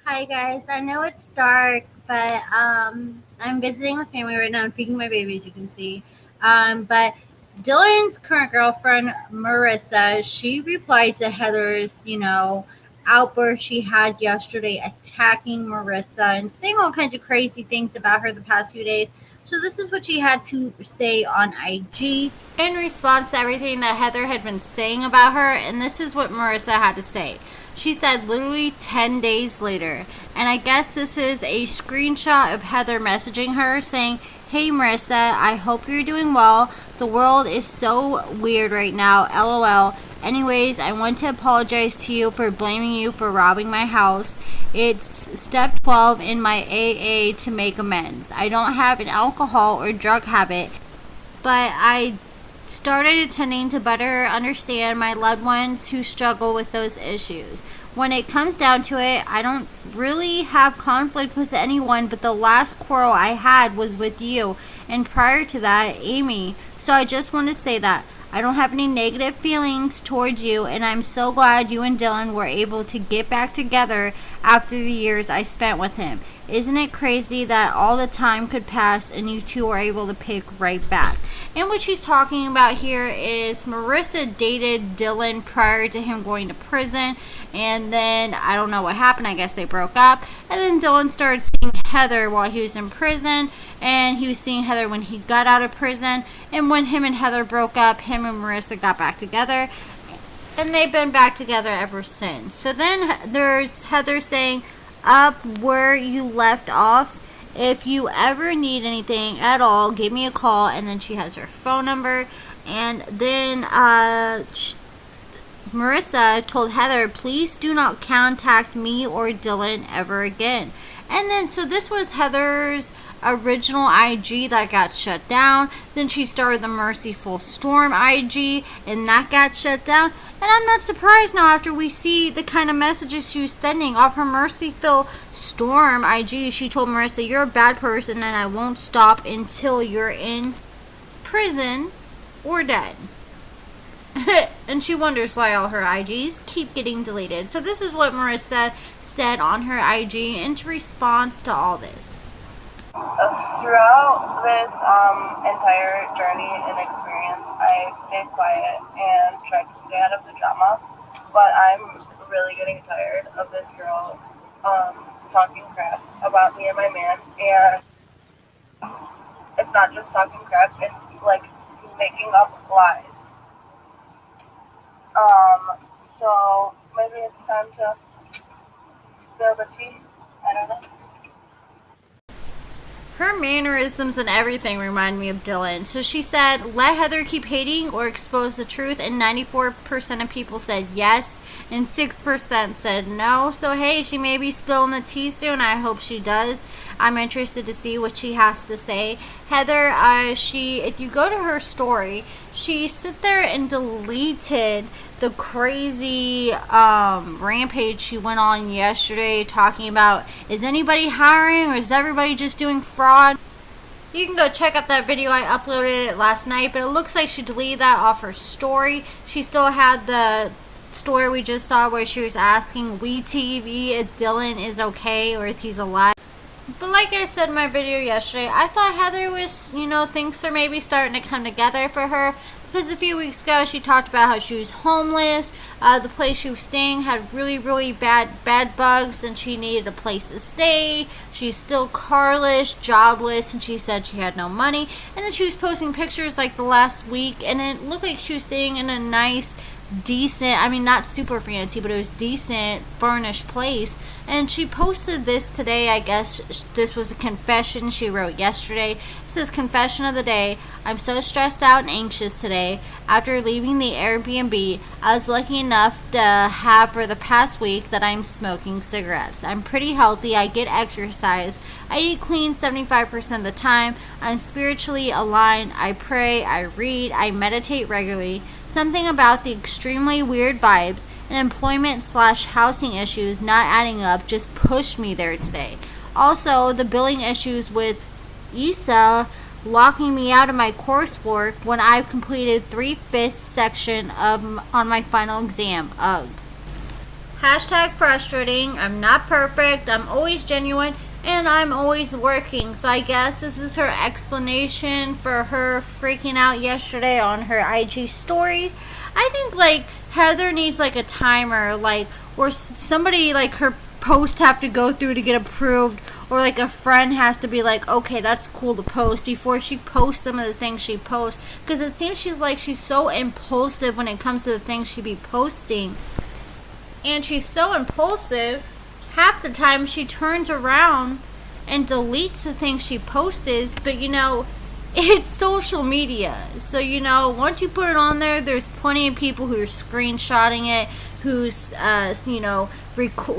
Hi guys, I know it's dark, but I'm visiting with family right now. I'm feeding my baby, as you can see. But Dylan's current girlfriend, Marissa, she replied to Heather's, outburst she had yesterday, attacking Marissa and saying all kinds of crazy things about her the past few days. So this is what she had to say on IG in response to everything that Heather had been saying about her, and this is what Marissa had to say. She said literally 10 days later. And I guess this is a screenshot of Heather messaging her saying, "Hey Marissa, I hope you're doing well. The world is so weird right now. LOL. Anyways, I want to apologize to you for blaming you for robbing my house. It's step 12 in my AA to make amends. I don't have an alcohol or drug habit, but I started attending to better understand my loved ones who struggle with those issues. When it comes down to it, I don't really have conflict with anyone, but the last quarrel I had was with you, and prior to that, Amy. So I just want to say that I don't have any negative feelings towards you, and I'm so glad you and Dylan were able to get back together after the years I spent with him. Isn't it crazy that all the time could pass and you two are able to pick right back?" And what she's talking about here is Marissa dated Dylan prior to him going to prison, and then I don't know what happened. I guess they broke up, and then Dylan started seeing Heather while he was in prison, and he was seeing Heather when he got out of prison. And when him and Heather broke up, him and Marissa got back together, and they've been back together ever since. So then there's Heather saying, "Up where you left off. If you ever need anything at all, give me a call." And then she has her phone number. And then Marissa told Heather, "Please do not contact me or Dylan ever again." And then, so this was Heather's original IG that got shut down. Then she started the Merciful Storm IG, and that got shut down. And I'm not surprised now after we see the kind of messages she was sending off her Merciful Storm IG. She told Marissa, "You're a bad person, and I won't stop until you're in prison or dead." And she wonders why all her IGs keep getting deleted. So this is what Marissa said on her IG in response to all this. Throughout this entire journey and experience, I've stayed quiet and tried to stay out of the drama, but I'm really getting tired of this girl talking crap about me and my man, and it's not just talking crap, it's like making up lies. So maybe it's time to spill the tea. I don't know. Her mannerisms and everything remind me of Dylan. So she said, "Let Heather keep hating or expose the truth," and 94% of people said yes, and 6% said no. So hey, she may be spilling the tea soon. I hope she does. I'm interested to see what she has to say. Heather, if you go to her story, she sit there and deleted the crazy rampage she went on yesterday talking about, is anybody hiring or is everybody just doing fraud? You can go check out that video. I uploaded it last night, but it looks like she deleted that off her story. She still had the story we just saw where she was asking WeTV if Dylan is okay or if he's alive. But like I said in my video yesterday, I thought Heather was, things are maybe starting to come together for her. Because a few weeks ago, she talked about how she was homeless. The place she was staying had really, really bad bugs, and she needed a place to stay. She's still carless, jobless, and she said she had no money. And then she was posting pictures like the last week, and it looked like she was staying in a nice, decent, not super fancy, but it was decent, furnished place. And she posted this today. I guess this was a confession she wrote yesterday. It says, "Confession of the day. I'm so stressed out and anxious today. After leaving the Airbnb, I was lucky enough to have for the past week that I'm smoking cigarettes. I'm pretty healthy. I get exercise. I eat clean 75% of the time. I'm spiritually aligned. I pray. I read. I meditate regularly. Something about the extremely weird vibes and employment/housing issues not adding up just pushed me there today. Also, the billing issues with Issa locking me out of my coursework when I've completed 3/5 section on my final exam. Ugh." Hashtag frustrating. I'm not perfect. I'm always genuine. And I'm always working. So I guess this is her explanation for her freaking out yesterday on her IG story. I think like Heather needs like a timer, like where somebody like her post have to go through to get approved, or like a friend has to be like, okay, that's cool to post before she posts some of the things she posts. Because it seems she's so impulsive when it comes to the things she be posting. And she's so impulsive, half the time she turns around and deletes the things she posted. But it's social media, so once you put it on there, there's plenty of people who are screenshotting it, who's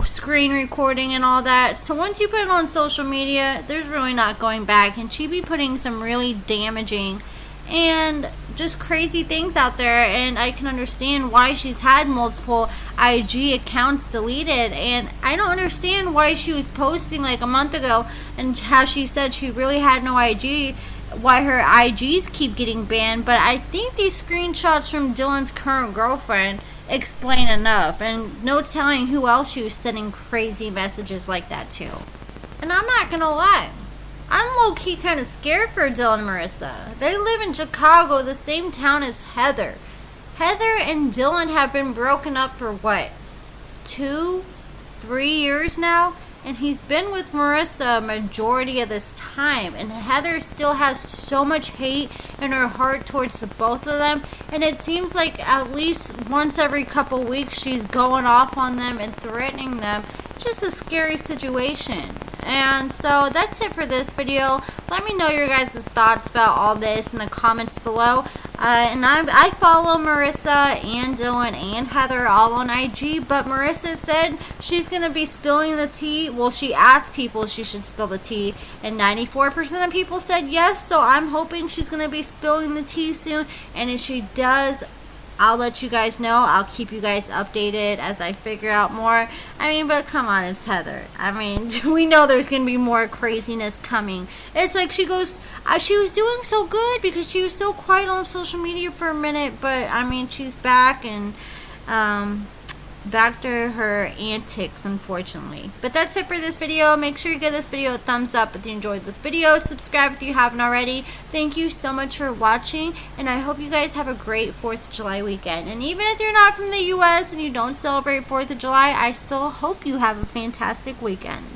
screen recording and all that. So once you put it on social media, there's really not going back. And she be putting some really damaging and just crazy things out there, and I can understand why she's had multiple IG accounts deleted. And I don't understand why she was posting like a month ago and how she said she really had no IG, why her IGs keep getting banned. But I think these screenshots from Dylan's current girlfriend explain enough, and no telling who else she was sending crazy messages like that to. And I'm not gonna lie, I'm low-key kind of scared for Dylan and Marissa. They live in Chicago, the same town as Heather. Heather and Dylan have been broken up for what, 2-3 years now? And he's been with Marissa a majority of this time. And Heather still has so much hate in her heart towards the both of them. And it seems like at least once every couple weeks she's going off on them and threatening them. It's just a scary situation. And so that's it for this video. Let me know your guys' thoughts about all this in the comments below. And I follow Marissa and Dylan and Heather all on IG. But Marissa said she's going to be spilling the tea. Well, she asked people if she should spill the tea, and 94% of people said yes. So I'm hoping she's going to be spilling the tea soon. And if she does, I'll let you guys know. I'll keep you guys updated as I figure out more. But come on, it's Heather. We know there's going to be more craziness coming. It's like she was doing so good because she was so quiet on social media for a minute. But, she's back and back to her antics, unfortunately. But that's it for this video. Make sure you give this video a thumbs up if you enjoyed this video. Subscribe if you haven't already. Thank you so much for watching, and I hope you guys have a great 4th of July weekend. And even if you're not from the US and you don't celebrate 4th of July, I still hope you have a fantastic weekend.